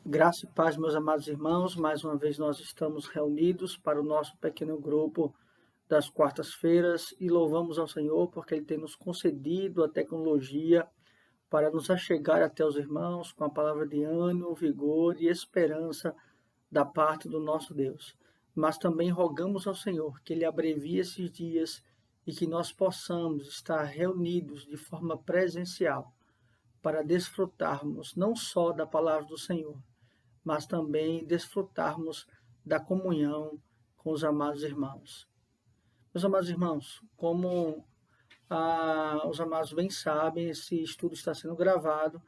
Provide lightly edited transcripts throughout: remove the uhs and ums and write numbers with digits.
Graça e paz, meus amados irmãos, mais uma vez nós estamos reunidos para o nosso pequeno grupo das quartas-feiras e louvamos ao Senhor porque Ele tem nos concedido a tecnologia para nos achegar até os irmãos com a palavra de ânimo, vigor e esperança da parte do nosso Deus. Mas também rogamos ao Senhor que Ele abrevie esses dias e que nós possamos estar reunidos de forma presencial para desfrutarmos não só da palavra do Senhor, mas também desfrutarmos da comunhão com os amados irmãos. Meus amados irmãos, como os amados bem sabem, esse estudo está sendo gravado,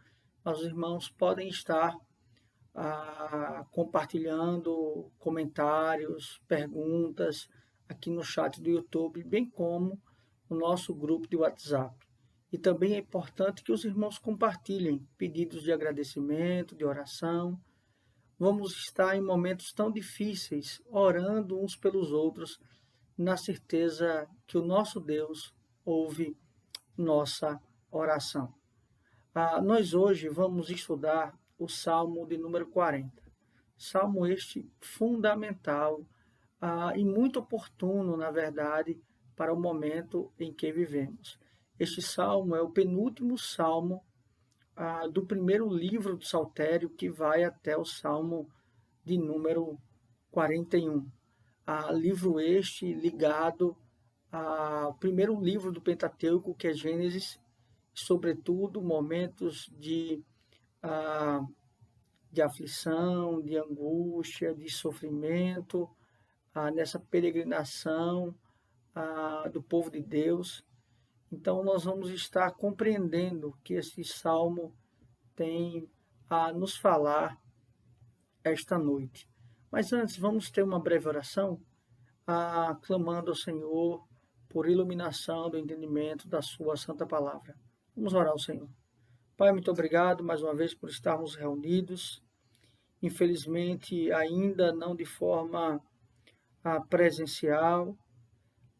mas os irmãos podem estar compartilhando comentários, perguntas aqui no chat do YouTube, bem como no nosso grupo de WhatsApp. E também é importante que os irmãos compartilhem pedidos de agradecimento, de oração. Vamos estar em momentos tão difíceis, orando uns pelos outros, na certeza que o nosso Deus ouve nossa oração. Nós hoje vamos estudar o Salmo de número 40. Salmo este fundamental e muito oportuno, na verdade, para o momento em que vivemos. Este salmo é o penúltimo salmo do primeiro livro do Saltério, que vai até o salmo de número 41. Livro este ligado ao primeiro livro do Pentateuco, que é Gênesis, sobretudo momentos de aflição, de angústia, de sofrimento, nessa peregrinação do povo de Deus. Então, nós vamos estar compreendendo que esse salmo tem a nos falar esta noite. Mas antes, vamos ter uma breve oração, clamando ao Senhor por iluminação do entendimento da sua santa palavra. Vamos orar ao Senhor. Pai, muito obrigado mais uma vez por estarmos reunidos. Infelizmente, ainda não de forma presencial,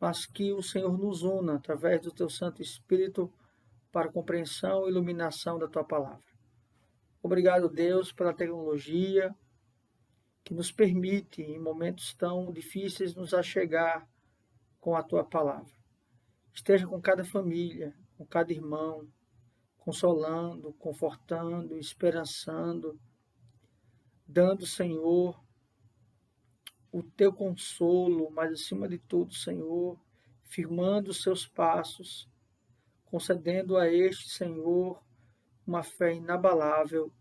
mas que o Senhor nos una através do teu Santo Espírito para a compreensão e iluminação da tua palavra. Obrigado, Deus, pela tecnologia que nos permite, em momentos tão difíceis, nos achegar com a tua palavra. Esteja com cada família, com cada irmão, consolando, confortando, esperançando, dando, Senhor, o teu consolo, mas acima de tudo, Senhor, firmando os seus passos, concedendo a este, Senhor, uma fé inabalável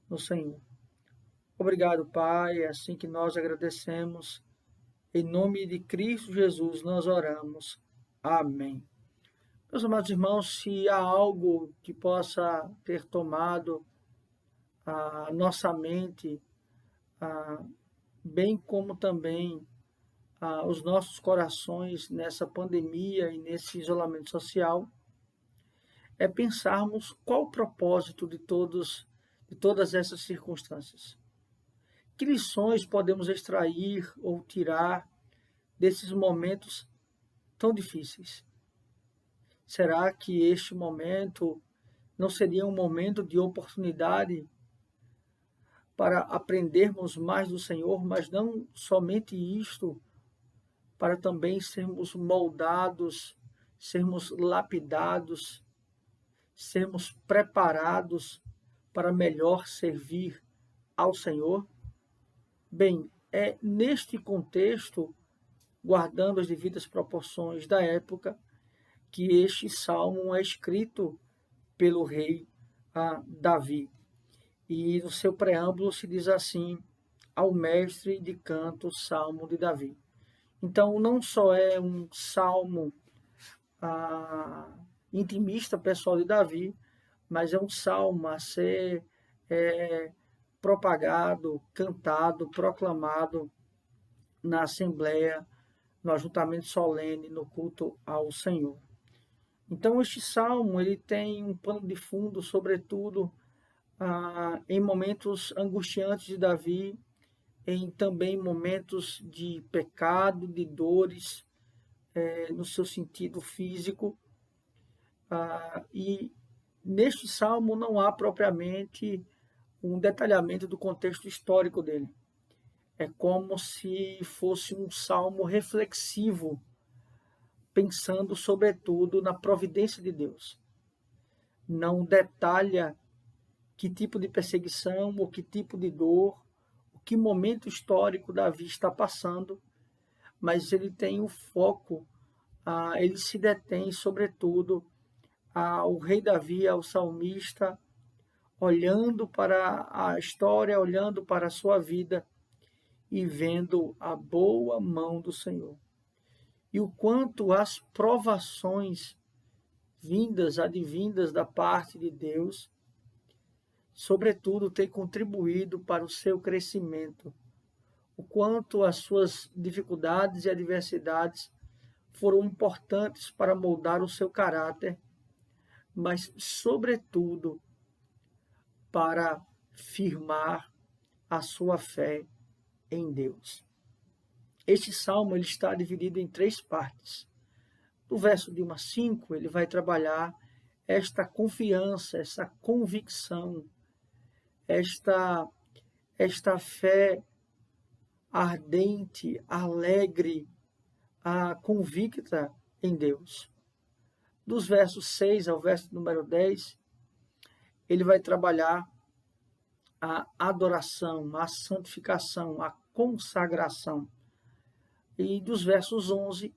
no Senhor. Obrigado, Pai, é assim que nós agradecemos. Em nome de Cristo Jesus nós oramos. Amém. Meus amados irmãos, se há algo que possa ter tomado a nossa mente, bem como também os nossos corações nessa pandemia e nesse isolamento social, é pensarmos qual o propósito de todas essas circunstâncias. Que lições podemos extrair ou tirar desses momentos tão difíceis? Será que este momento não seria um momento de oportunidade para aprendermos mais do Senhor, mas não somente isto, para também sermos moldados, sermos lapidados, sermos preparados para melhor servir ao Senhor? Bem, é neste contexto, guardando as devidas proporções da época, que este salmo é escrito pelo rei Davi. E no seu preâmbulo se diz assim: ao mestre de canto, salmo de Davi. Então, não só é um salmo intimista pessoal de Davi, mas é um salmo a ser propagado, cantado, proclamado na Assembleia, no ajuntamento solene, no culto ao Senhor. Então, este salmo ele tem um pano de fundo, sobretudo, em momentos angustiantes de Davi, em também momentos de pecado, de dores, no seu sentido físico. E neste salmo não há propriamente um detalhamento do contexto histórico dele. É como se fosse um salmo reflexivo, pensando sobretudo na providência de Deus. Não detalha que tipo de perseguição, ou que tipo de dor, o que momento histórico Davi está passando, mas ele tem o foco, ele se detém sobretudo ao rei Davi, ao salmista, olhando para a história, olhando para a sua vida e vendo a boa mão do Senhor. E o quanto as provações advindas da parte de Deus, sobretudo, têm contribuído para o seu crescimento. O quanto as suas dificuldades e adversidades foram importantes para moldar o seu caráter, mas, sobretudo, para firmar a sua fé em Deus. Este salmo ele está dividido em 3 partes. No verso de 1 a 5, ele vai trabalhar esta confiança, essa convicção, esta fé ardente, alegre, convicta em Deus. Dos versos 6 ao verso número 10, ele vai trabalhar a adoração, a santificação, a consagração. E dos versos 11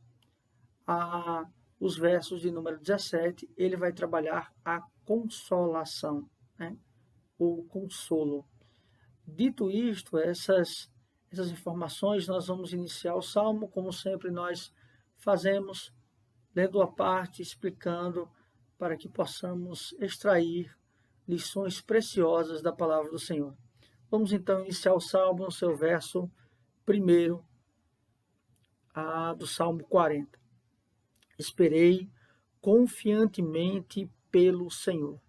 os versos de número 17, ele vai trabalhar a consolação, né? O consolo. Dito isto, essas informações, nós vamos iniciar o Salmo, como sempre nós fazemos, lendo a parte, explicando, para que possamos extrair lições preciosas da palavra do Senhor. Vamos então iniciar o Salmo no seu verso primeiro, do Salmo 40. Esperei confiantemente pelo Senhor.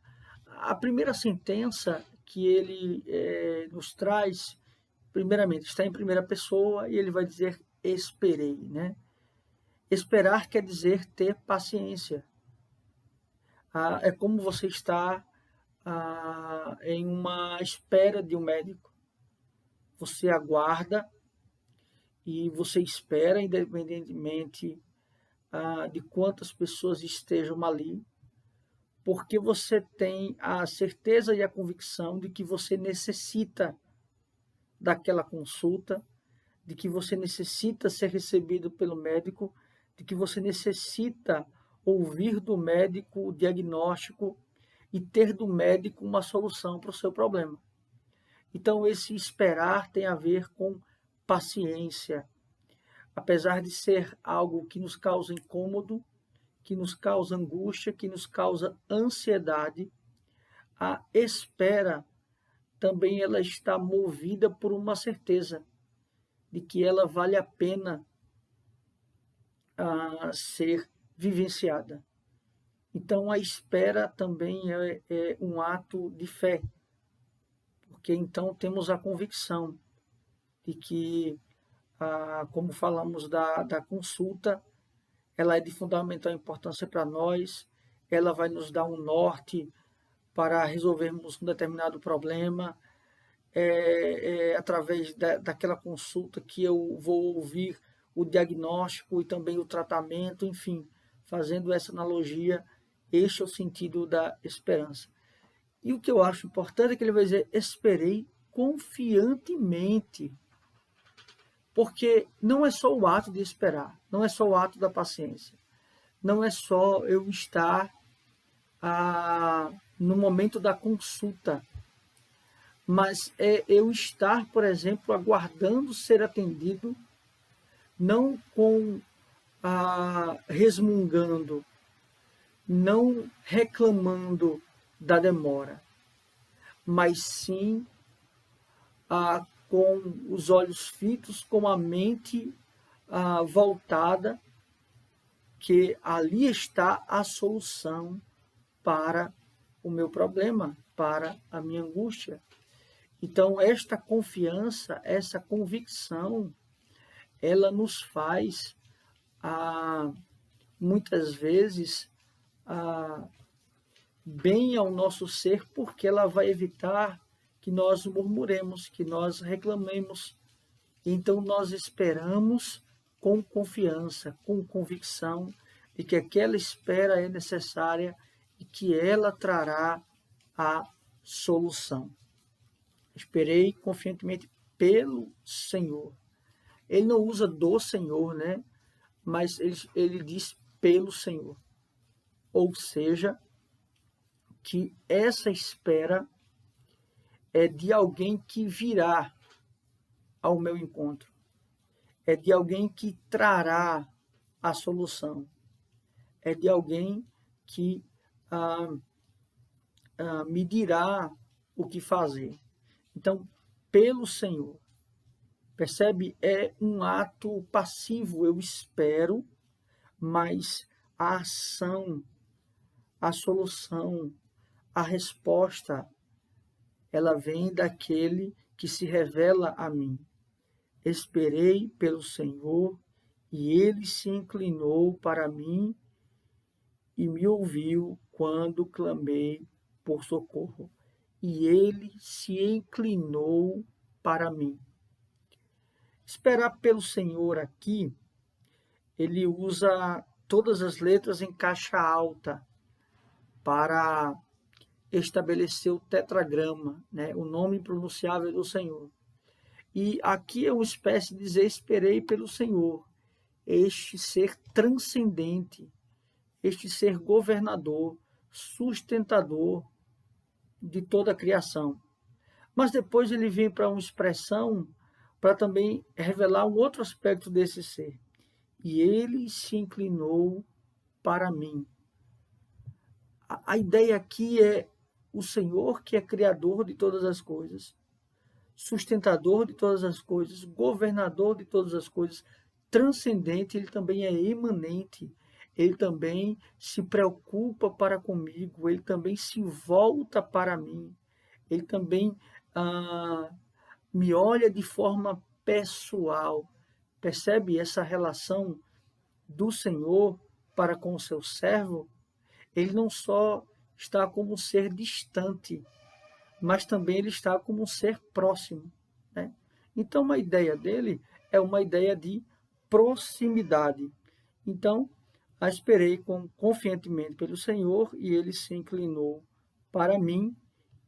A primeira sentença que ele nos traz, primeiramente, está em primeira pessoa e ele vai dizer esperei, né? Esperar quer dizer ter paciência. É como você está em uma espera de um médico. Você aguarda e você espera, independentemente de quantas pessoas estejam ali, porque você tem a certeza e a convicção de que você necessita daquela consulta, de que você necessita ser recebido pelo médico, de que você necessita ouvir do médico o diagnóstico e ter do médico uma solução para o seu problema. Então, esse esperar tem a ver com paciência. Apesar de ser algo que nos causa incômodo, que nos causa angústia, que nos causa ansiedade, a espera também ela está movida por uma certeza de que ela vale a pena ser vivenciada. Então, a espera também é um ato de fé, porque então temos a convicção de que, como falamos da consulta, ela é de fundamental importância para nós, ela vai nos dar um norte para resolvermos um determinado problema, através daquela consulta que eu vou ouvir o diagnóstico e também o tratamento, enfim, fazendo essa analogia, este é o sentido da esperança. E o que eu acho importante é que ele vai dizer, esperei confiantemente, porque não é só o ato de esperar, não é só o ato da paciência, não é só eu estar no momento da consulta, mas é eu estar, por exemplo, aguardando ser atendido, não resmungando, não reclamando da demora, mas sim com os olhos fitos, com a mente voltada, que ali está a solução para o meu problema, para a minha angústia. Então, esta confiança, essa convicção, ela nos faz, muitas vezes, bem ao nosso ser, porque ela vai evitar que nós murmuremos, que nós reclamemos. Então nós esperamos com confiança, com convicção de que aquela espera é necessária e que ela trará a solução. Esperei confiantemente pelo Senhor. Ele não usa do Senhor, né? Mas ele diz pelo Senhor. Ou seja, que essa espera é de alguém que virá ao meu encontro. É de alguém que trará a solução. É de alguém que me dirá o que fazer. Então, pelo Senhor. Percebe? É um ato passivo. Eu espero, mas a ação, a solução, a resposta, ela vem daquele que se revela a mim. Esperei pelo Senhor e ele se inclinou para mim e me ouviu quando clamei por socorro. E ele se inclinou para mim. Esperar pelo Senhor aqui, ele usa todas as letras em caixa alta para estabelecer o tetragrama, né? O nome impronunciável do Senhor. E aqui é uma espécie de dizer, esperei pelo Senhor, este ser transcendente, este ser governador, sustentador de toda a criação. Mas depois ele vem para uma expressão para também revelar um outro aspecto desse ser. E ele se inclinou para mim. A ideia aqui é o Senhor que é criador de todas as coisas, sustentador de todas as coisas, governador de todas as coisas, transcendente, ele também é imanente, ele também se preocupa para comigo, ele também se volta para mim, ele também me olha de forma pessoal. Percebe essa relação do Senhor para com o seu servo? Ele não só está como um ser distante, mas também ele está como um ser próximo, né? Então, uma ideia dele é uma ideia de proximidade. Então, esperei confiantemente pelo Senhor e ele se inclinou para mim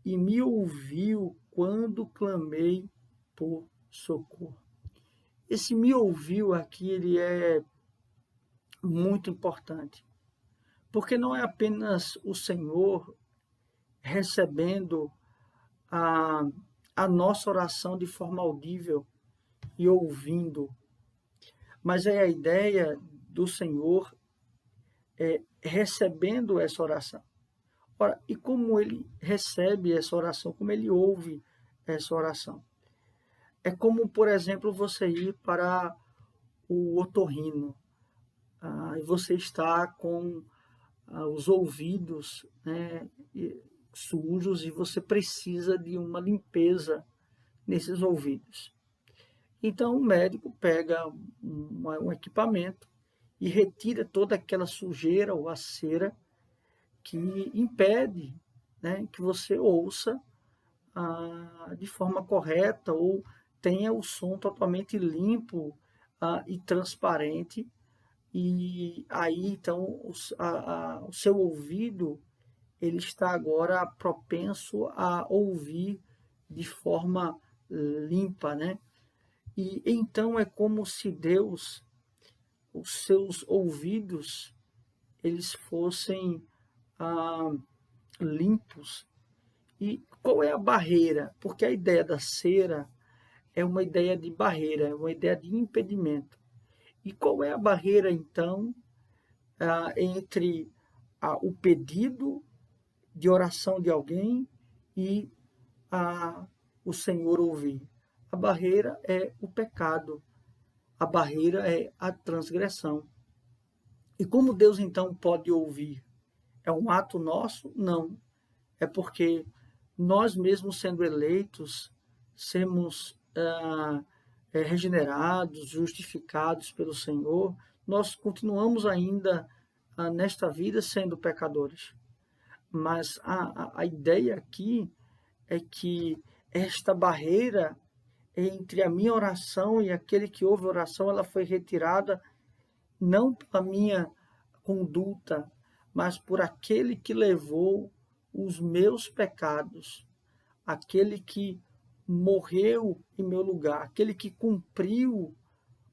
e me ouviu quando clamei por socorro. Esse me ouviu aqui, ele é muito importante, porque não é apenas o Senhor recebendo a nossa oração de forma audível e ouvindo, mas é a ideia do Senhor recebendo essa oração. Ora, e como ele recebe essa oração, como ele ouve essa oração? É como, por exemplo, você ir para o otorrino, e você está com os ouvidos, né, sujos e você precisa de uma limpeza nesses ouvidos. Então o médico pega um equipamento e retira toda aquela sujeira ou a cera que impede, né, que você ouça de forma correta ou tenha o som totalmente limpo e transparente. E aí, então, o seu ouvido ele está agora propenso a ouvir de forma limpa, né? E então é como se Deus, os seus ouvidos, eles fossem limpos. E qual é a barreira? Porque a ideia da cera é uma ideia de barreira, é uma ideia de impedimento. E qual é a barreira, então, entre o pedido de oração de alguém e o Senhor ouvir? A barreira é o pecado, a barreira é a transgressão. E como Deus, então, pode ouvir? É um ato nosso? Não. É porque nós mesmos sendo eleitos, sermos regenerados, justificados pelo Senhor, nós continuamos ainda nesta vida sendo pecadores. Mas a ideia aqui é que esta barreira entre a minha oração e aquele que ouve a oração, ela foi retirada não pela minha conduta, mas por aquele que levou os meus pecados, aquele que morreu em meu lugar, aquele que cumpriu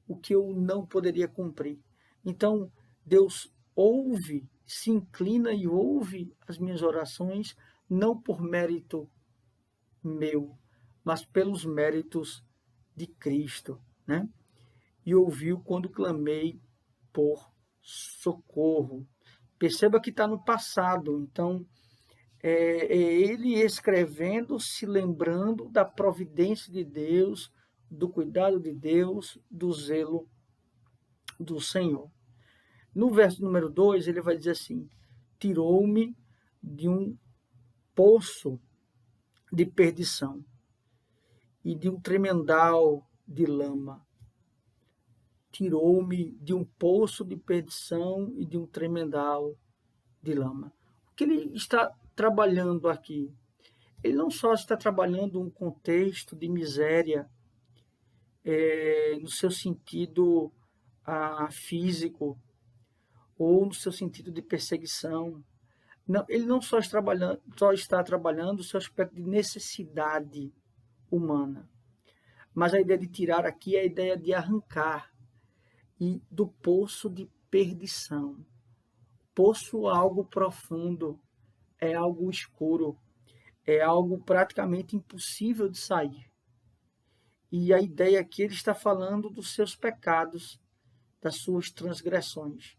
o que eu não poderia cumprir. Então, Deus ouve, se inclina e ouve as minhas orações, não por mérito meu, mas pelos méritos de Cristo, né? E ouviu quando clamei por socorro. Perceba que está no passado, então é ele escrevendo, se lembrando da providência de Deus, do cuidado de Deus, do zelo do Senhor. No verso número 2, ele vai dizer assim: tirou-me de um poço de perdição e de um tremendal de lama. Tirou-me de um poço de perdição e de um tremendal de lama. O que ele está trabalhando aqui? Ele não só está trabalhando um contexto de miséria, no seu sentido físico, ou no seu sentido de perseguição. Não, ele não só está trabalhando o seu aspecto de necessidade humana, mas a ideia de tirar aqui é a ideia de arrancar e do poço de perdição. Poço é algo profundo, é algo escuro, é algo praticamente impossível de sair. E a ideia aqui ele está falando dos seus pecados, das suas transgressões.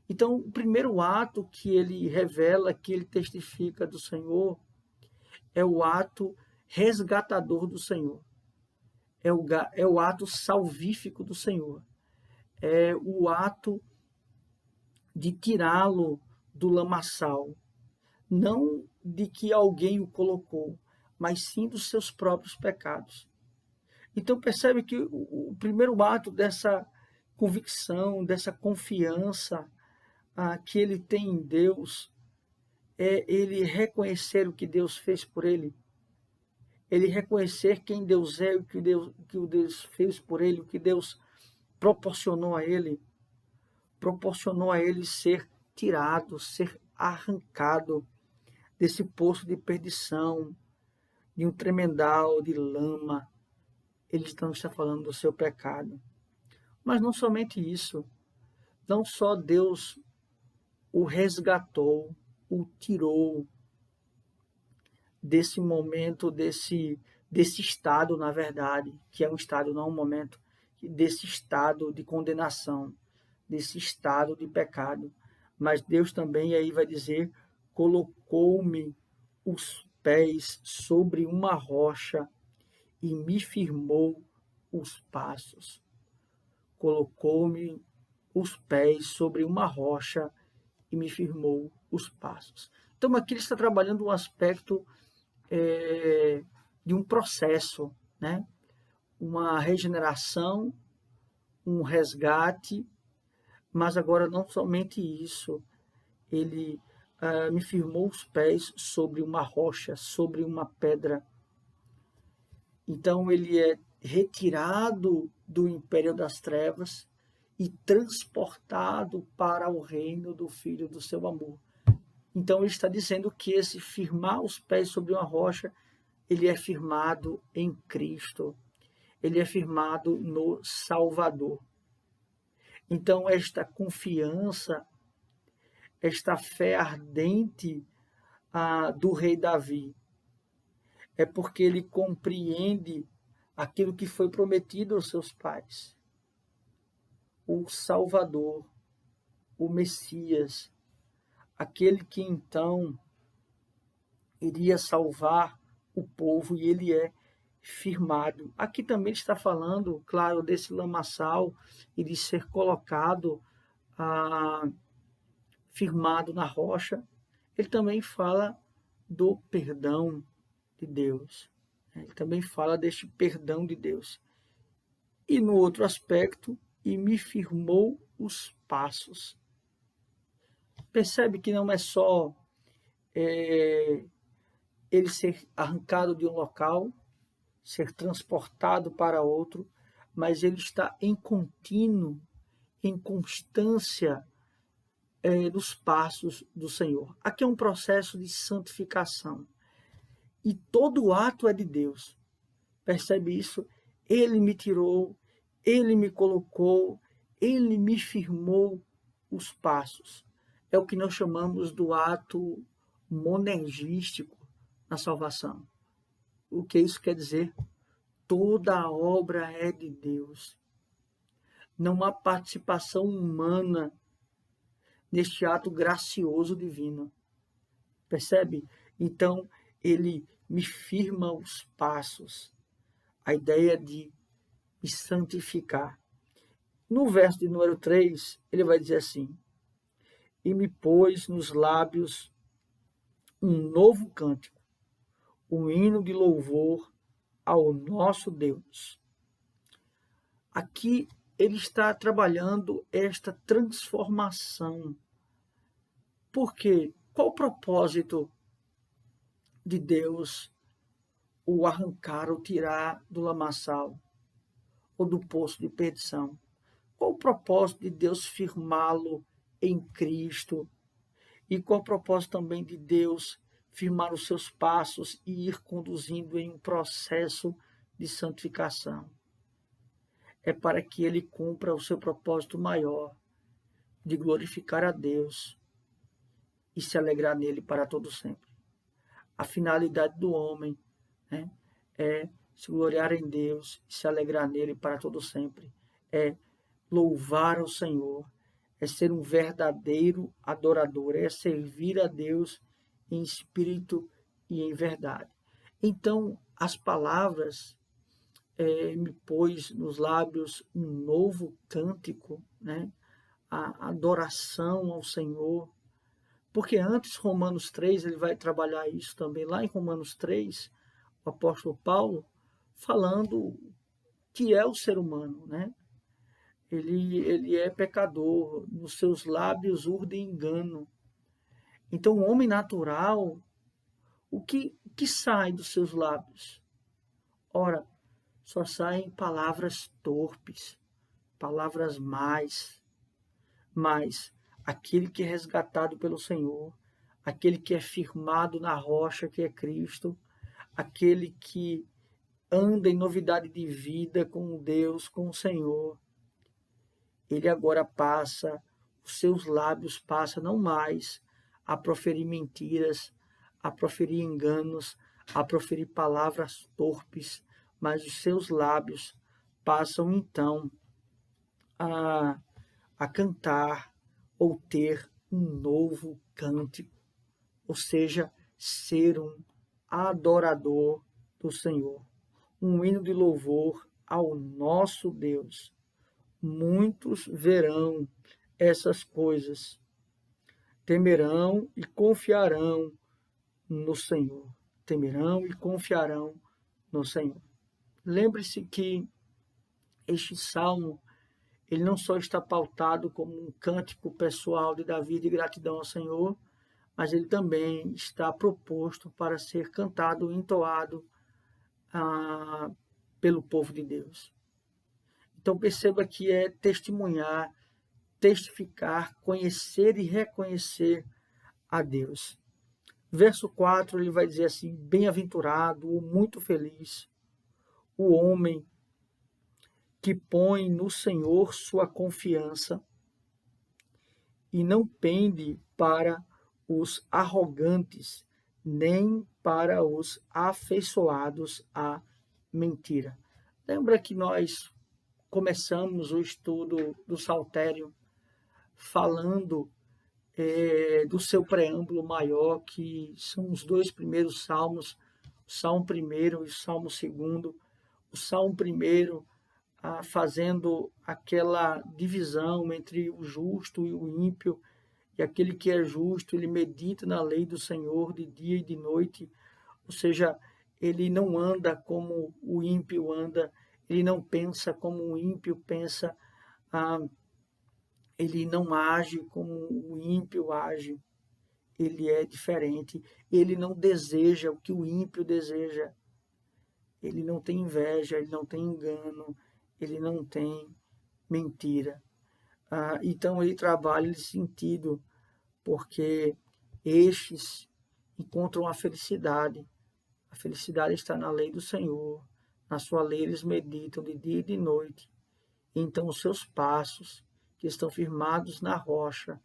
Então, o primeiro ato que ele revela, que ele testifica do Senhor, é o ato resgatador do Senhor. É o ato salvífico do Senhor. É o ato de tirá-lo do lamaçal. Não de que alguém o colocou, mas sim dos seus próprios pecados. Então percebe que o primeiro ato dessa convicção, dessa confiança que ele tem em Deus, é ele reconhecer o que Deus fez por ele, ele reconhecer quem Deus é, o que o Deus fez por ele, o que Deus proporcionou a ele ser tirado, ser arrancado desse poço de perdição, de um tremendal de lama. Ele não está falando do seu pecado. Mas não somente isso, não só Deus o resgatou, o tirou desse momento, desse estado, na verdade, que é um estado, não um momento, desse estado de condenação, desse estado de pecado. Mas Deus também aí vai dizer: colocou-me os pés sobre uma rocha e me firmou os passos. Colocou-me os pés sobre uma rocha e me firmou os passos. Então aqui ele está trabalhando um aspecto de um processo, né? Uma regeneração, um resgate, mas agora não somente isso, ele me firmou os pés sobre uma rocha, sobre uma pedra. Então ele é retirado do império das trevas e transportado para o reino do Filho do seu amor. Então ele está dizendo que esse firmar os pés sobre uma rocha, ele é firmado em Cristo. Ele é firmado no Salvador. Então esta confiança, esta fé ardente do rei Davi, é porque ele compreende aquilo que foi prometido aos seus pais. O Salvador, o Messias, aquele que então iria salvar o povo, e ele é firmado. Aqui também está falando, claro, desse lamaçal e de ser colocado, firmado na rocha. Ele também fala do perdão de Deus. Ele também fala deste perdão de Deus. E no outro aspecto, e me firmou os passos. Percebe que não é só ele ser arrancado de um local, ser transportado para outro, mas ele está em contínuo, em constância dos passos do Senhor. Aqui é um processo de santificação. E todo ato é de Deus. Percebe isso? Ele me tirou, ele me colocou, ele me firmou os passos. É o que nós chamamos do ato monergístico na salvação. O que isso quer dizer? Toda a obra é de Deus. Não há participação humana neste ato gracioso divino. Percebe? Então, ele me firma os passos. A ideia de me santificar. No verso de número 3, ele vai dizer assim: e me pôs nos lábios um novo cântico, um hino de louvor ao nosso Deus. Aqui ele está trabalhando esta transformação. Por quê? Qual o propósito de Deus o arrancar ou tirar do lamaçal ou do poço de perdição? Qual o propósito de Deus firmá-lo em Cristo? E qual o propósito também de Deus firmar os seus passos e ir conduzindo em um processo de santificação? É para que ele cumpra o seu propósito maior, de glorificar a Deus e se alegrar nele para todo sempre. A finalidade do homem, né, é se gloriar em Deus e se alegrar nele para todo sempre. É louvar ao Senhor, é ser um verdadeiro adorador, é servir a Deus em espírito e em verdade. Então, as palavras me pôs nos lábios um novo cântico, né? A adoração ao Senhor. Porque antes, Romanos 3, ele vai trabalhar isso também, lá em Romanos 3, o apóstolo Paulo, falando que é o ser humano, né? Ele é pecador, nos seus lábios urde engano. Então, o homem natural, o que sai dos seus lábios? Ora, só saem palavras torpes, palavras más, mas aquele que é resgatado pelo Senhor, aquele que é firmado na rocha que é Cristo, aquele que anda em novidade de vida com Deus, com o Senhor, ele agora passa, os seus lábios passam não mais a proferir mentiras, a proferir enganos, a proferir palavras torpes, mas os seus lábios passam então a, a cantar ou ter um novo cântico, ou seja, ser um adorador do Senhor, um hino de louvor ao nosso Deus. Muitos verão essas coisas, temerão e confiarão no Senhor. Temerão e confiarão no Senhor. Lembre-se que este salmo, ele não só está pautado como um cântico pessoal de Davi de gratidão ao Senhor, mas ele também está proposto para ser cantado e entoado pelo povo de Deus. Então perceba que é testemunhar, testificar, conhecer e reconhecer a Deus. Verso 4, ele vai dizer assim: bem-aventurado ou muito feliz o homem que põe no Senhor sua confiança e não pende para os arrogantes, nem para os afeiçoados à mentira. Lembra que nós começamos o estudo do Saltério falando do seu preâmbulo maior, que são os dois primeiros salmos, o Salmo 1 e o Salmo 2. O Salmo 1 fazendo aquela divisão entre o justo e o ímpio, e aquele que é justo, ele medita na lei do Senhor de dia e de noite, ou seja, ele não anda como o ímpio anda, ele não pensa como o ímpio pensa, ele não age como o ímpio age, ele é diferente, ele não deseja o que o ímpio deseja, ele não tem inveja, ele não tem engano, ele não tem mentira. Então ele trabalha nesse sentido, porque estes encontram a felicidade. A felicidade está na lei do Senhor, na sua lei eles meditam de dia e de noite. Então os seus passos, que estão firmados na rocha,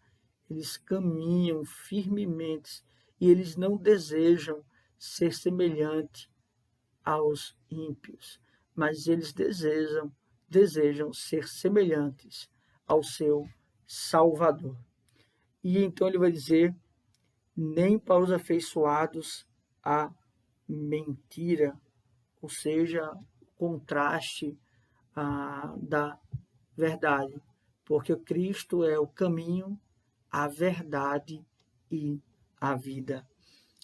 eles caminham firmemente e eles não desejam ser semelhante aos ímpios, mas eles desejam ser semelhantes ao seu Salvador. E então ele vai dizer: nem para os afeiçoados a mentira, ou seja, o contraste da verdade, porque Cristo é o caminho, a verdade e a vida.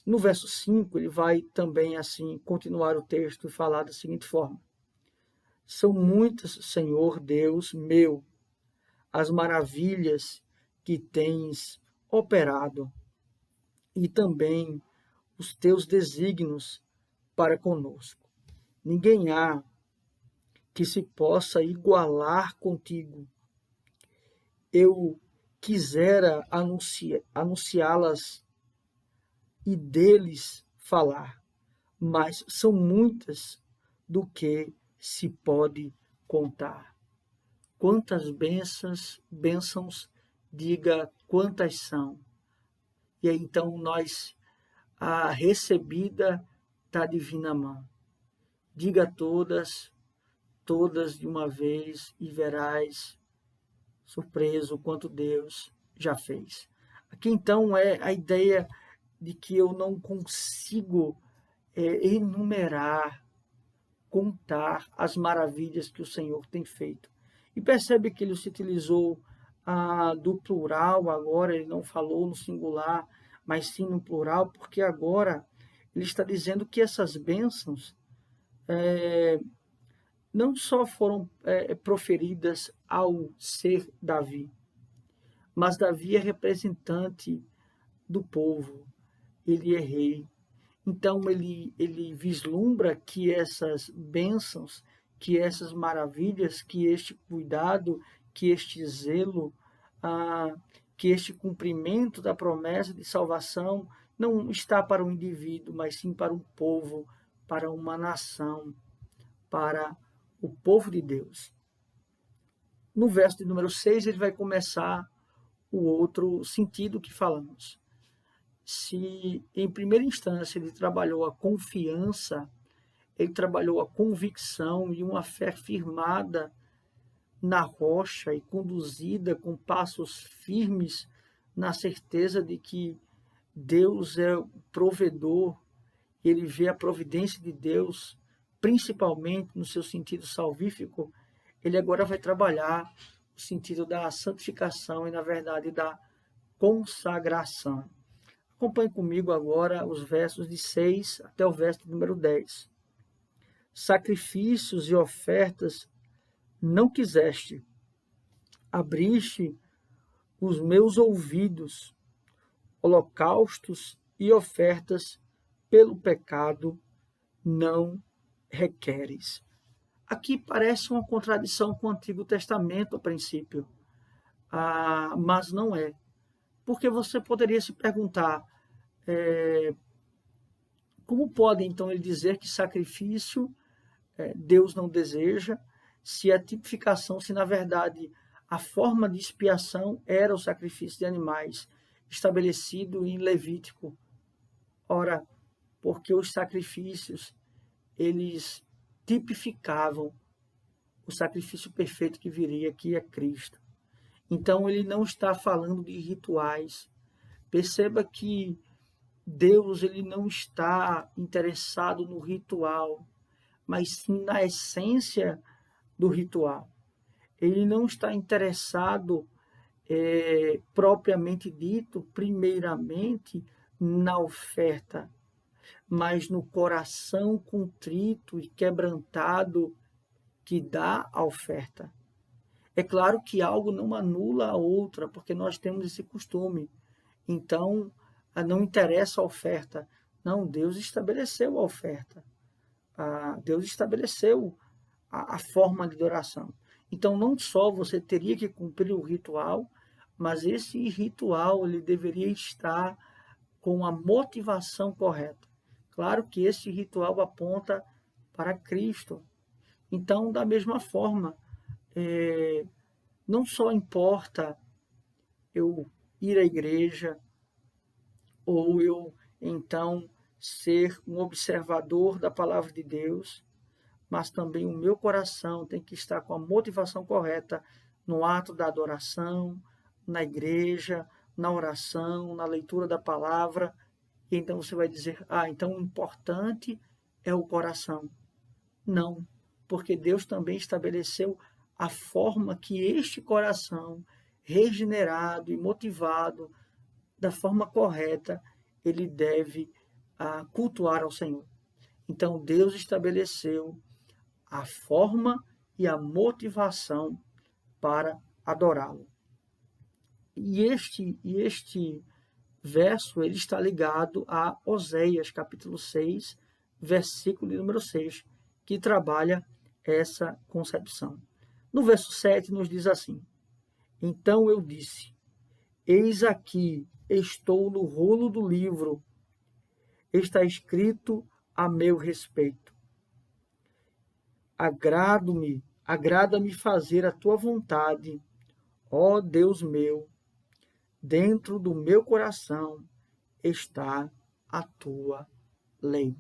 No verso 5, ele vai também assim continuar o texto e falar da seguinte forma: são muitas, Senhor Deus meu, as maravilhas que tens operado, e também os teus desígnios para conosco. Ninguém há que se possa igualar contigo. Eu quisera anunciá-las e deles falar, mas são muitas do que se pode contar. Quantas bênçãos, diga quantas são. E aí, então nós, a recebida da divina mão. Diga todas de uma vez, e verás, surpreso, quanto Deus já fez. Aqui então é a ideia de que eu não consigo enumerar, contar as maravilhas que o Senhor tem feito. E percebe que ele se utilizou do plural agora, ele não falou no singular, mas sim no plural, porque agora ele está dizendo que essas bênçãos não só foram proferidas ao ser Davi, mas Davi é representante do povo, ele é rei. Então ele vislumbra que essas bênçãos, que essas maravilhas, que este cuidado, que este zelo, que este cumprimento da promessa de salvação não está para um indivíduo, mas sim para um povo, para uma nação, para o povo de Deus. No verso de número 6, ele vai começar o outro sentido que falamos. Se em primeira instância ele trabalhou a confiança, ele trabalhou a convicção e uma fé firmada na rocha e conduzida com passos firmes na certeza de que Deus é o provedor, ele vê a providência de Deus, principalmente no seu sentido salvífico, ele agora vai trabalhar o sentido da santificação e, na verdade, da consagração. Acompanhe comigo agora os versos de 6 até o verso número 10. Sacrifícios e ofertas não quiseste, abriste os meus ouvidos, holocaustos e ofertas pelo pecado não requeres. Aqui parece uma contradição com o Antigo Testamento a princípio, mas não é. Porque você poderia se perguntar, como pode então ele dizer que sacrifício Deus não deseja, se a tipificação, se na verdade a forma de expiação era o sacrifício de animais, estabelecido em Levítico. Ora, porque os sacrifícios, eles tipificavam o sacrifício perfeito que viria, que é Cristo. Então, ele não está falando de rituais. Perceba que Deus ele não está interessado no ritual, mas sim na essência do ritual. Ele não está interessado, propriamente dito, primeiramente, na oferta, mas no coração contrito e quebrantado que dá a oferta. É claro que algo não anula a outra, porque nós temos esse costume. Então, não interessa a oferta. Não, Deus estabeleceu a oferta. Deus estabeleceu a forma de adoração. Então, não só você teria que cumprir o ritual, mas esse ritual ele deveria estar com a motivação correta. Claro que esse ritual aponta para Cristo. Então, da mesma forma, não só importa eu ir à igreja ou eu, então, ser um observador da palavra de Deus, mas também o meu coração tem que estar com a motivação correta no ato da adoração, na igreja, na oração, na leitura da palavra. E então você vai dizer, então o importante é o coração. Não, porque Deus também estabeleceu a forma que este coração, regenerado e motivado da forma correta, ele deve cultuar ao Senhor. Então Deus estabeleceu a forma e a motivação para adorá-lo. E este verso ele está ligado a Oséias, capítulo 6, versículo número 6, que trabalha essa concepção. No verso 7 nos diz assim: Então eu disse, eis aqui, estou no rolo do livro, está escrito a meu respeito. Agrada-me fazer a tua vontade, ó Deus meu, dentro do meu coração está a tua lei.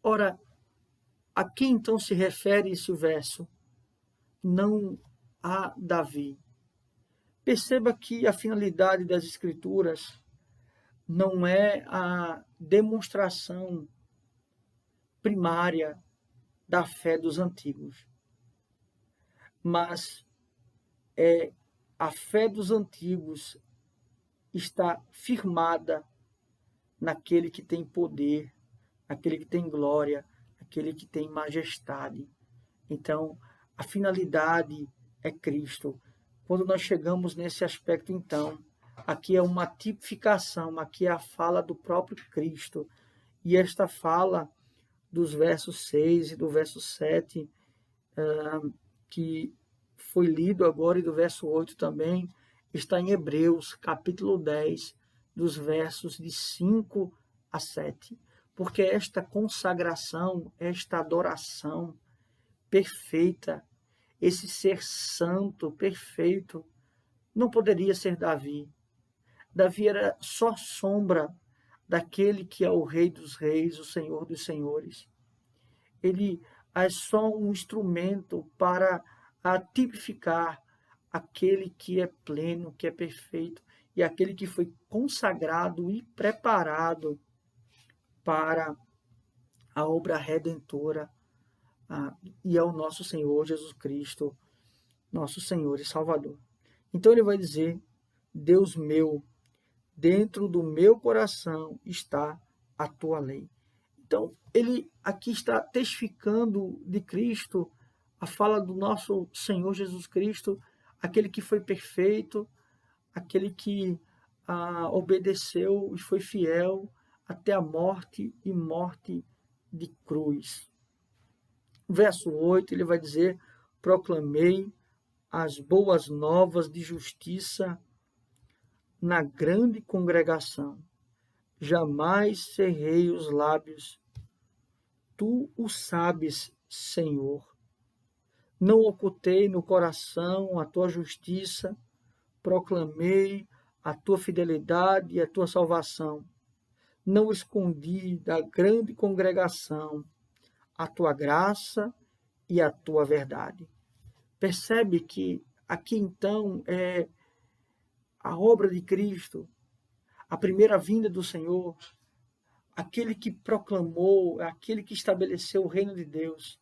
Ora, a quem então se refere esse verso? Não a Davi. Perceba que a finalidade das Escrituras não é a demonstração primária da fé dos antigos, mas a fé dos antigos está firmada naquele que tem poder, naquele que tem glória, naquele que tem majestade. Então, a finalidade é Cristo. Quando nós chegamos nesse aspecto, então, aqui é uma tipificação, aqui é a fala do próprio Cristo. E esta fala dos versos 6 e do verso 7, que foi lido agora, e do verso 8 também, está em Hebreus, capítulo 10, dos versos de 5 a 7. Porque esta consagração, esta adoração perfeita, esse ser santo, perfeito, não poderia ser Davi. Davi era só sombra daquele que é o Rei dos Reis, o Senhor dos Senhores. Ele é só um instrumento para tipificar aquele que é pleno, que é perfeito, e aquele que foi consagrado e preparado para a obra redentora, e é o nosso Senhor Jesus Cristo, nosso Senhor e Salvador. Então ele vai dizer, Deus meu, dentro do meu coração está a tua lei. Então, ele aqui está testificando de Cristo, a fala do nosso Senhor Jesus Cristo, aquele que foi perfeito, aquele que obedeceu e foi fiel até a morte e morte de cruz. Verso 8, ele vai dizer, proclamei as boas novas de justiça na grande congregação. Jamais cerrei os lábios. Tu o sabes, Senhor. Não ocultei no coração a tua justiça, proclamei a tua fidelidade e a tua salvação. Não escondi da grande congregação a tua graça e a tua verdade. Percebe que aqui então é a obra de Cristo, a primeira vinda do Senhor, aquele que proclamou, aquele que estabeleceu o reino de Deus.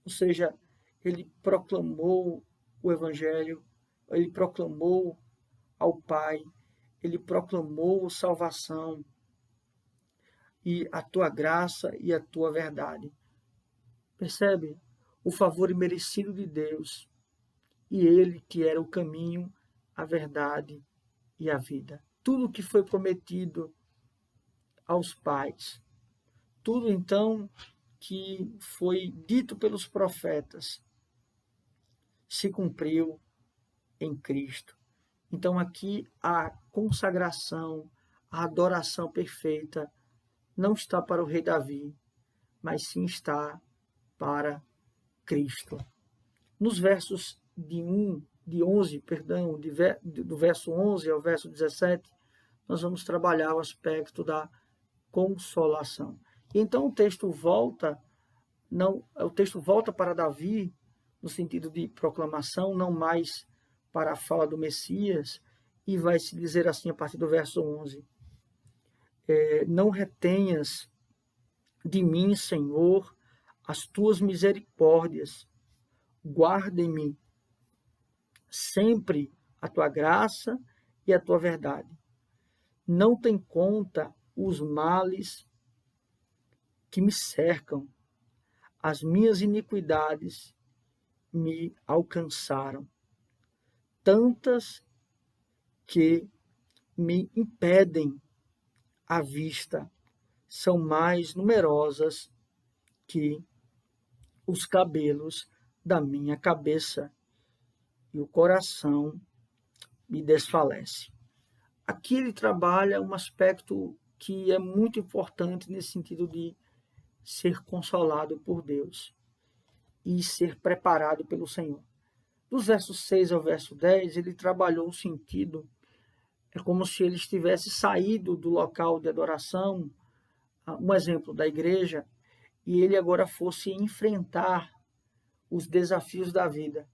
Ou seja, ele proclamou o Evangelho, ele proclamou ao Pai, ele proclamou salvação e a tua graça e a tua verdade. Percebe? O favor imerecido de Deus, e ele que era o caminho, a verdade e a vida. Tudo que foi prometido aos pais, tudo então que foi dito pelos profetas se cumpriu em Cristo. Então aqui a consagração, a adoração perfeita não está para o rei Davi, mas sim está para Cristo. Nos versos do verso 11 ao verso 17, nós vamos trabalhar o aspecto da consolação. E então o texto volta para Davi no sentido de proclamação, não mais para a fala do Messias, e vai se dizer assim a partir do verso 11: não retenhas de mim, Senhor, as tuas misericórdias, guarde-me sempre a tua graça e a tua verdade. Não tem conta os males que me cercam, as minhas iniquidades me alcançaram, tantas que me impedem a vista, são mais numerosas que os cabelos da minha cabeça, e o coração me desfalece. Aqui ele trabalha um aspecto que é muito importante nesse sentido de ser consolado por Deus e ser preparado pelo Senhor. Dos versos 6 ao verso 10, ele trabalhou o sentido, é como se ele estivesse saído do local de adoração, um exemplo da igreja, e ele agora fosse enfrentar os desafios da vida.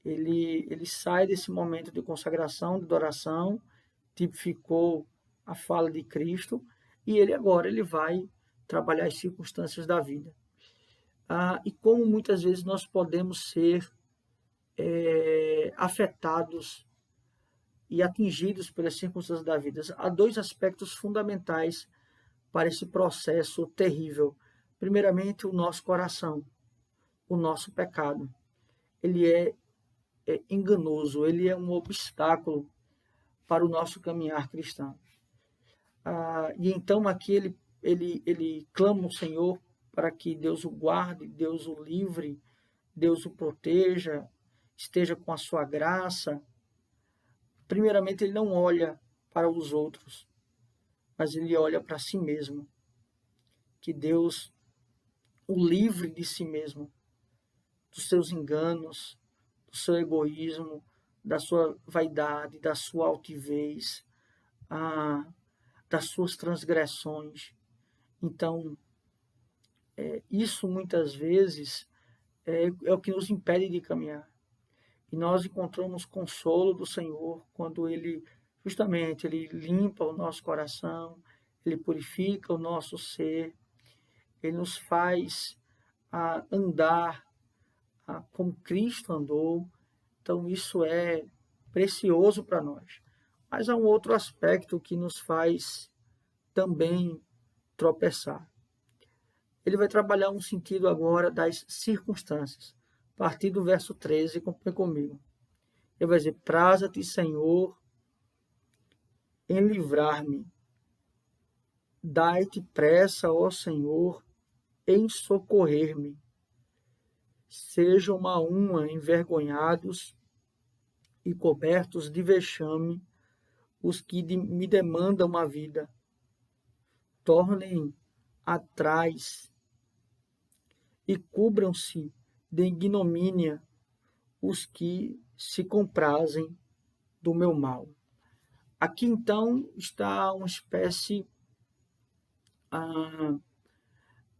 Ele sai desse momento de consagração, de adoração, tipificou a fala de Cristo, e ele vai trabalhar as circunstâncias da vida. E como muitas vezes nós podemos ser afetados e atingidos pelas circunstâncias da vida. Há dois aspectos fundamentais para esse processo terrível. Primeiramente, o nosso coração, o nosso pecado. Ele é enganoso, ele é um obstáculo para o nosso caminhar cristão. E então aqui ele clama ao Senhor para que Deus o guarde, Deus o livre, Deus o proteja, esteja com a sua graça. Primeiramente, ele não olha para os outros, mas ele olha para si mesmo. Que Deus o livre de si mesmo, dos seus enganos, do seu egoísmo, da sua vaidade, da sua altivez, das suas transgressões. Então, isso muitas vezes é o que nos impede de caminhar. E nós encontramos consolo do Senhor quando Ele limpa o nosso coração, Ele purifica o nosso ser, Ele nos faz andar como Cristo andou. Então isso é precioso para nós. Mas há um outro aspecto que nos faz também tropeçar. Ele vai trabalhar um sentido agora das circunstâncias. A partir do verso 13, acompanhe comigo. Ele vai dizer: praza-te, Senhor, em livrar-me. Dai-te pressa, ó Senhor, em socorrer-me. Sejam a uma envergonhados e cobertos de vexame os que me demandam a vida. Tornem atrás e cubram-se de ignomínia os que se comprazem do meu mal. Aqui então está uma espécie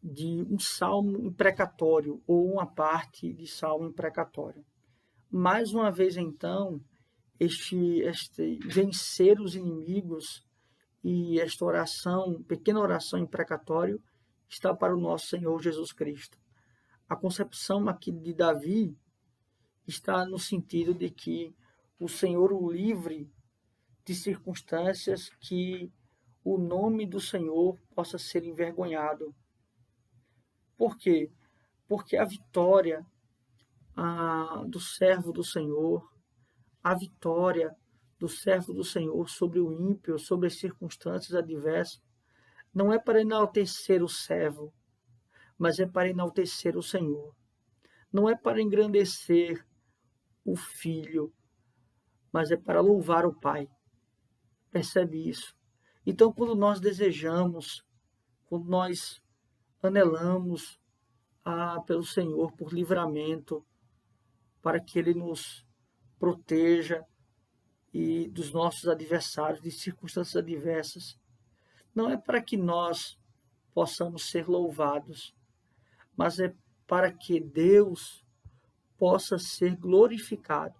de um salmo imprecatório, ou uma parte de salmo imprecatório. Mais uma vez então, este vencer os inimigos e esta oração, pequena oração imprecatório, está para o nosso Senhor Jesus Cristo. A concepção aqui de Davi está no sentido de que o Senhor o livre de circunstâncias que o nome do Senhor possa ser envergonhado. Por quê? Porque a vitória do servo do Senhor, a vitória do servo do Senhor sobre o ímpio, sobre as circunstâncias adversas, não é para enaltecer o servo, mas é para enaltecer o Senhor. Não é para engrandecer o filho, mas é para louvar o Pai. Percebe isso? Então, quando nós desejamos, quando nós anelamos pelo Senhor por livramento, para que Ele nos proteja e dos nossos adversários, de circunstâncias adversas, não é para que nós possamos ser louvados, mas é para que Deus possa ser glorificado,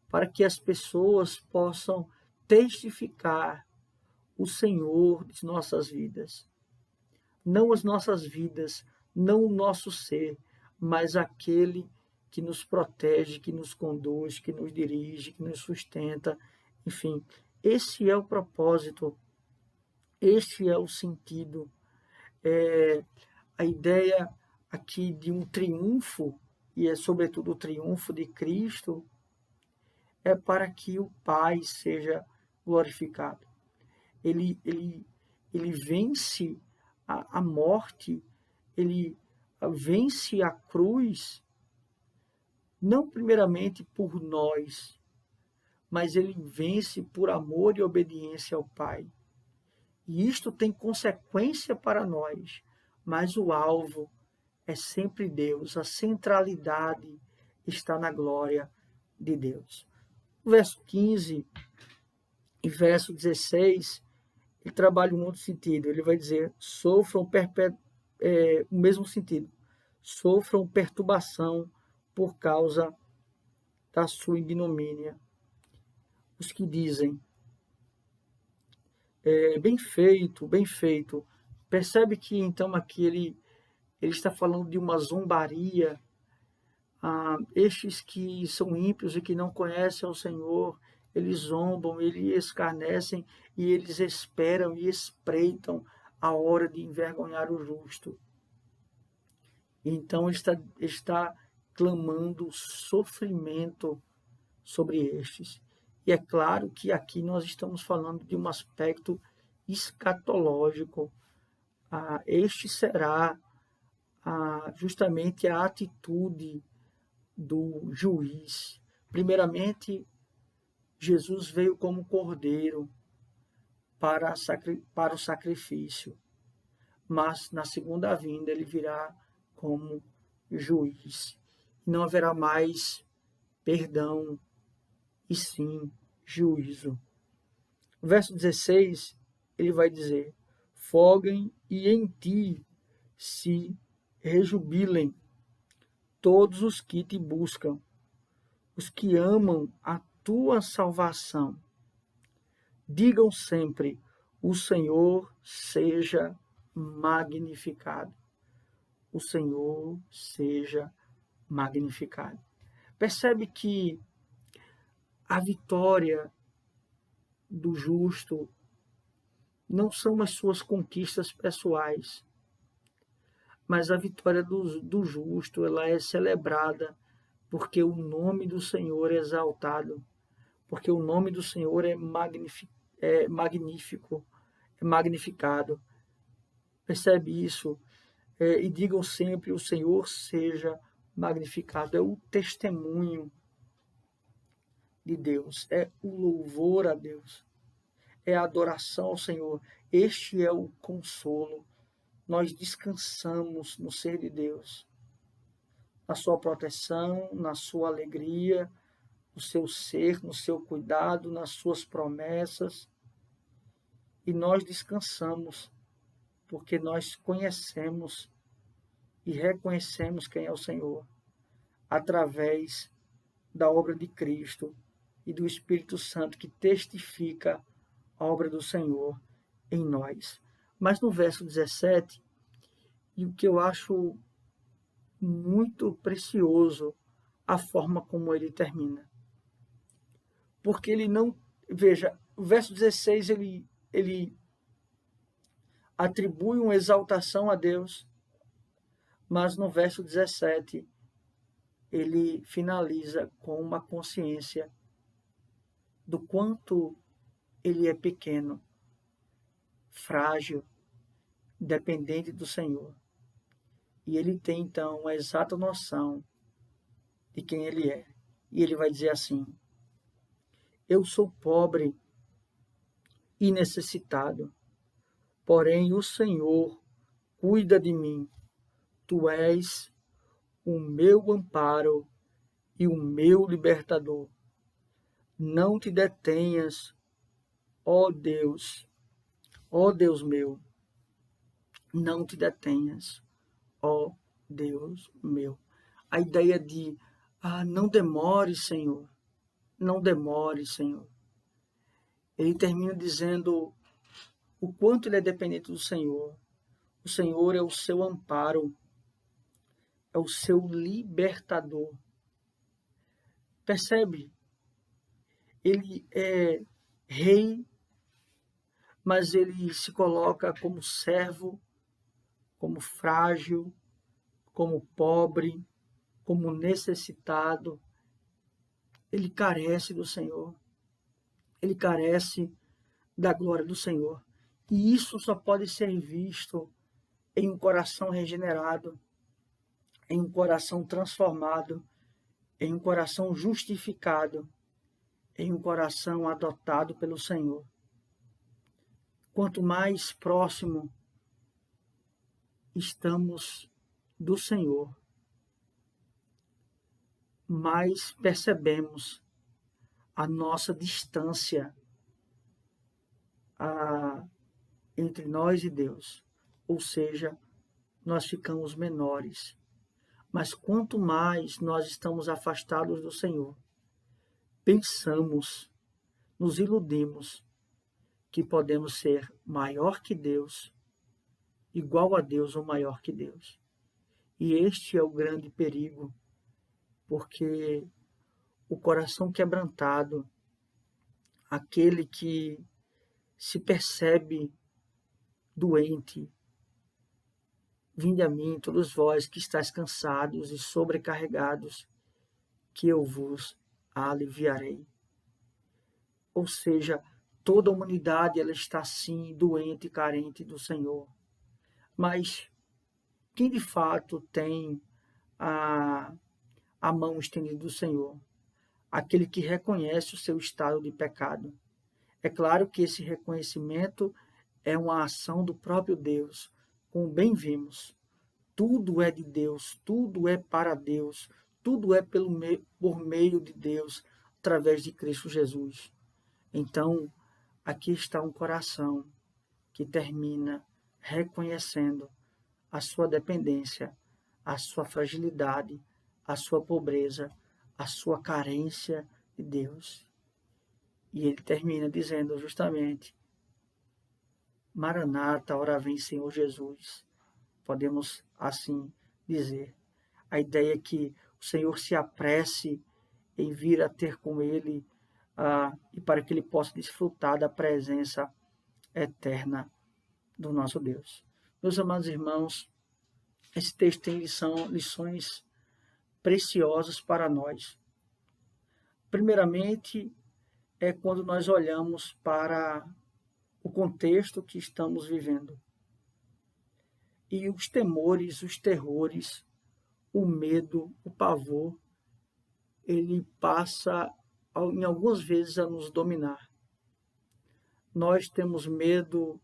para que as pessoas possam testificar o Senhor de nossas vidas. Não as nossas vidas, não o nosso ser, mas aquele que nos protege, que nos conduz, que nos dirige, que nos sustenta. Enfim, esse é o propósito, este é o sentido. A ideia aqui de um triunfo, e é sobretudo o triunfo de Cristo, é para que o Pai seja glorificado. Ele vence a morte, ele vence a cruz, não primeiramente por nós, mas ele vence por amor e obediência ao Pai. E isto tem consequência para nós, mas o alvo é sempre Deus, a centralidade está na glória de Deus. O verso 15 e verso 16, ele trabalha um outro sentido. Ele vai dizer, sofram o mesmo sentido, sofram perturbação por causa da sua ignomínia. Os que dizem, bem feito, bem feito. Percebe que então aqui ele está falando de uma zombaria. Estes que são ímpios e que não conhecem ao Senhor, eles zombam, eles escarnecem e eles esperam e espreitam a hora de envergonhar o justo. Então está clamando sofrimento sobre estes. E é claro que aqui nós estamos falando de um aspecto escatológico. Este será justamente a atitude do juiz. Primeiramente, Jesus veio como cordeiro para o sacrifício, mas na segunda vinda ele virá como juiz. Não haverá mais perdão, e sim juízo. O verso 16, ele vai dizer, foguem e em ti se rejubilem todos os que te buscam, os que amam a tua salvação. Digam sempre, o Senhor seja magnificado. O Senhor seja magnificado. Percebe que a vitória do justo não são as suas conquistas pessoais, mas a vitória do justo ela é celebrada porque o nome do Senhor é exaltado, porque o nome do Senhor é magnífico, é magnificado. Percebe isso? E digam sempre, o Senhor seja magnificado. É o testemunho de Deus, é o louvor a Deus, é a adoração ao Senhor. Este é o consolo. Nós descansamos no ser de Deus, na sua proteção, na sua alegria, no seu ser, no seu cuidado, nas suas promessas. E nós descansamos porque nós conhecemos e reconhecemos quem é o Senhor através da obra de Cristo e do Espírito Santo que testifica a obra do Senhor em nós. Mas no verso 17, e o que eu acho muito precioso, a forma como ele termina. Porque ele não... Veja, o verso 16, ele atribui uma exaltação a Deus, mas no verso 17, ele finaliza com uma consciência do quanto ele é pequeno, frágil, dependente do Senhor. E ele tem, então, a exata noção de quem ele é. E ele vai dizer assim: eu sou pobre e necessitado, porém o Senhor cuida de mim. Tu és o meu amparo e o meu libertador. Não te detenhas, ó Deus meu, não te detenhas, ó Deus meu. A ideia de, não demore, Senhor, não demore, Senhor. Ele termina dizendo o quanto ele é dependente do Senhor. O Senhor é o seu amparo, é o seu libertador. Percebe? Ele é rei, mas ele se coloca como servo, como frágil, como pobre, como necessitado. Ele carece do Senhor. Ele carece da glória do Senhor. E isso só pode ser visto em um coração regenerado, em um coração transformado, em um coração justificado, em um coração adotado pelo Senhor. Quanto mais próximo estamos do Senhor, mais percebemos a nossa distância entre nós e Deus. Ou seja, nós ficamos menores. Mas quanto mais nós estamos afastados do Senhor, pensamos, nos iludimos que podemos ser maior que Deus, igual a Deus ou maior que Deus. E este é o grande perigo, porque o coração quebrantado, aquele que se percebe doente, vinde a mim, todos vós que estáis cansados e sobrecarregados, que eu vos aliviarei. Ou seja, toda a humanidade ela está sim doente e carente do Senhor. Mas quem de fato tem a mão estendida do Senhor? Aquele que reconhece o seu estado de pecado. É claro que esse reconhecimento é uma ação do próprio Deus, como bem vimos. Tudo é de Deus, tudo é para Deus, tudo é por meio de Deus, através de Cristo Jesus. Então, aqui está um coração que termina reconhecendo a sua dependência, a sua fragilidade, a sua pobreza, a sua carência de Deus. E ele termina dizendo justamente: Maranata, ora vem Senhor Jesus. Podemos assim dizer. A ideia é que o Senhor se apresse em vir a ter com ele e para que ele possa desfrutar da presença eterna do nosso Deus. Meus amados irmãos, esse texto tem lições preciosas para nós. Primeiramente, é quando nós olhamos para o contexto que estamos vivendo. E os temores, os terrores, o medo, o pavor, ele passa, em algumas vezes, a nos dominar. Nós temos medo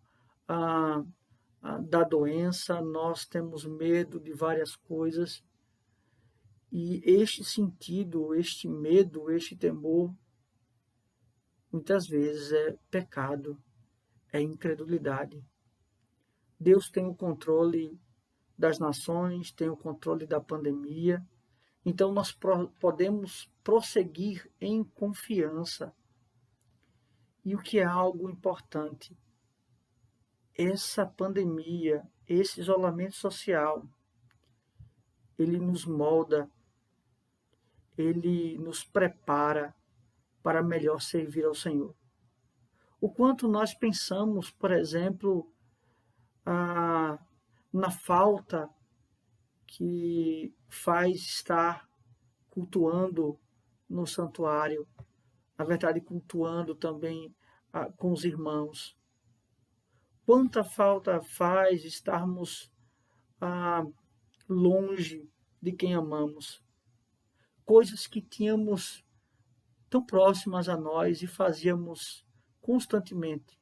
da doença, nós temos medo de várias coisas. E este sentido, este medo, este temor, muitas vezes é pecado, é incredulidade. Deus tem o controle das nações, tem o controle da pandemia. Então nós podemos prosseguir em confiança. E o que é algo importante? Essa pandemia, esse isolamento social, ele nos molda, ele nos prepara para melhor servir ao Senhor. O quanto nós pensamos, por exemplo, na falta que faz estar cultuando no santuário, na verdade cultuando também com os irmãos. quanta falta faz estarmos longe de quem amamos. Coisas que tínhamos tão próximas a nós e fazíamos constantemente.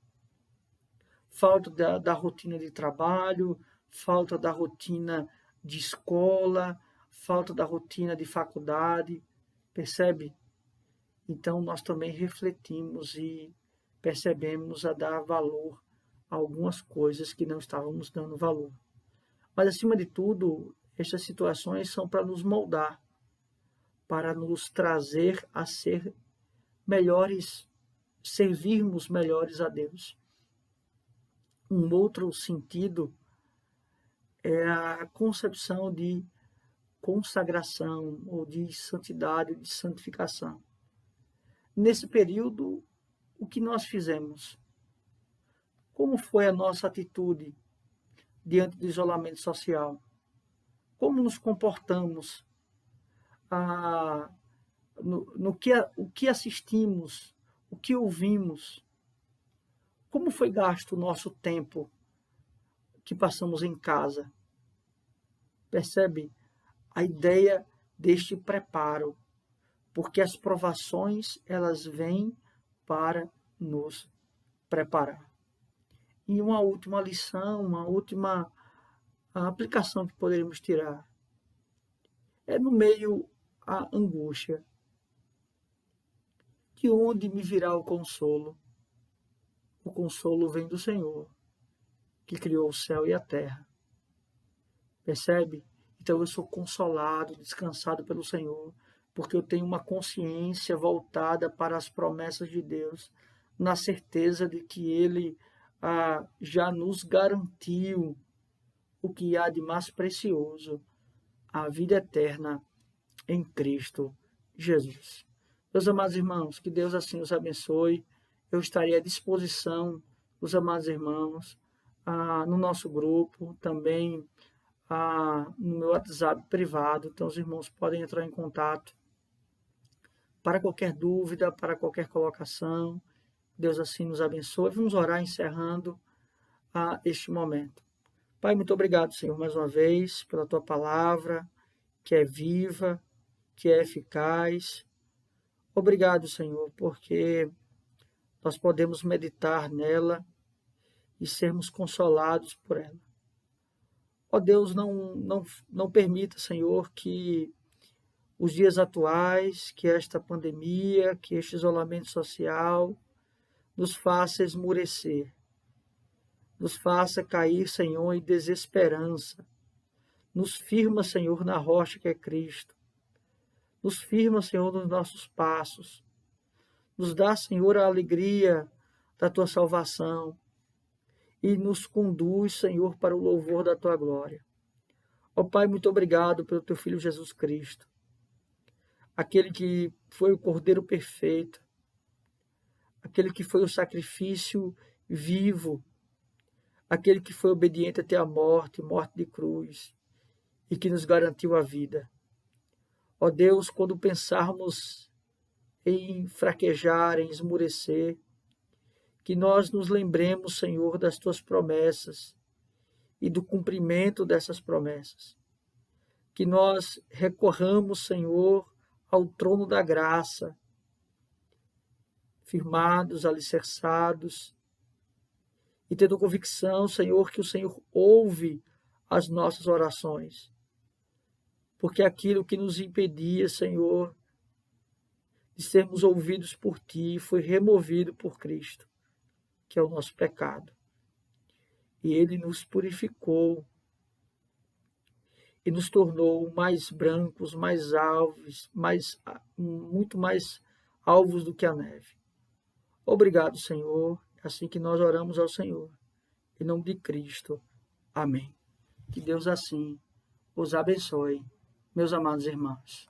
Falta da rotina de trabalho, falta da rotina de escola, falta da rotina de faculdade, percebe? Então nós também refletimos e percebemos a dar valor a algumas coisas que não estávamos dando valor. Mas acima de tudo, estas situações são para nos moldar, para nos trazer a ser melhores, servirmos melhores a Deus. Um outro sentido é a concepção de consagração ou de santidade, de santificação. Nesse período, o que nós fizemos? Como foi a nossa atitude diante do isolamento social? Como nos comportamos? O que assistimos? O que ouvimos? Como foi gasto o nosso tempo que passamos em casa? Percebe a ideia deste preparo, porque as provações elas vêm para nos preparar. E uma última lição, uma última aplicação que poderíamos tirar é no meio à angústia. De onde me virá o consolo? O consolo vem do Senhor, que criou o céu e a terra. Percebe? Então eu sou consolado, descansado pelo Senhor, porque eu tenho uma consciência voltada para as promessas de Deus, na certeza de que Ele já nos garantiu o que há de mais precioso, a vida eterna em Cristo Jesus. Meus amados irmãos, que Deus assim os abençoe. Eu estarei à disposição dos amados irmãos no nosso grupo, também no meu WhatsApp privado. Então, os irmãos podem entrar em contato para qualquer dúvida, para qualquer colocação. Deus assim nos abençoe. Vamos orar encerrando este momento. Pai, muito obrigado, Senhor, mais uma vez, pela Tua palavra, que é viva, que é eficaz. Obrigado, Senhor, porque nós podemos meditar nela e sermos consolados por ela. Ó Deus, não permita, Senhor, que os dias atuais, que esta pandemia, que este isolamento social nos faça esmurecer, nos faça cair, Senhor, em desesperança. Nos firma, Senhor, na rocha que é Cristo. Nos firma, Senhor, nos nossos passos. Nos dá, Senhor, a alegria da Tua salvação e nos conduz, Senhor, para o louvor da Tua glória. Ó Pai, muito obrigado pelo Teu Filho Jesus Cristo, aquele que foi o Cordeiro perfeito, aquele que foi o sacrifício vivo, aquele que foi obediente até a morte, morte de cruz, e que nos garantiu a vida. Ó Deus, quando pensarmos em fraquejar, em esmurecer, que nós nos lembremos, Senhor, das Tuas promessas e do cumprimento dessas promessas. Que nós recorramos, Senhor, ao trono da graça, firmados, alicerçados, e tendo convicção, Senhor, que o Senhor ouve as nossas orações. Porque aquilo que nos impedia, Senhor, de sermos ouvidos por Ti, foi removido por Cristo, que é o nosso pecado. E Ele nos purificou e nos tornou mais brancos, mais alvos, muito mais alvos do que a neve. Obrigado, Senhor. É assim que nós oramos ao Senhor. Em nome de Cristo. Amém. Que Deus assim os abençoe, meus amados irmãos.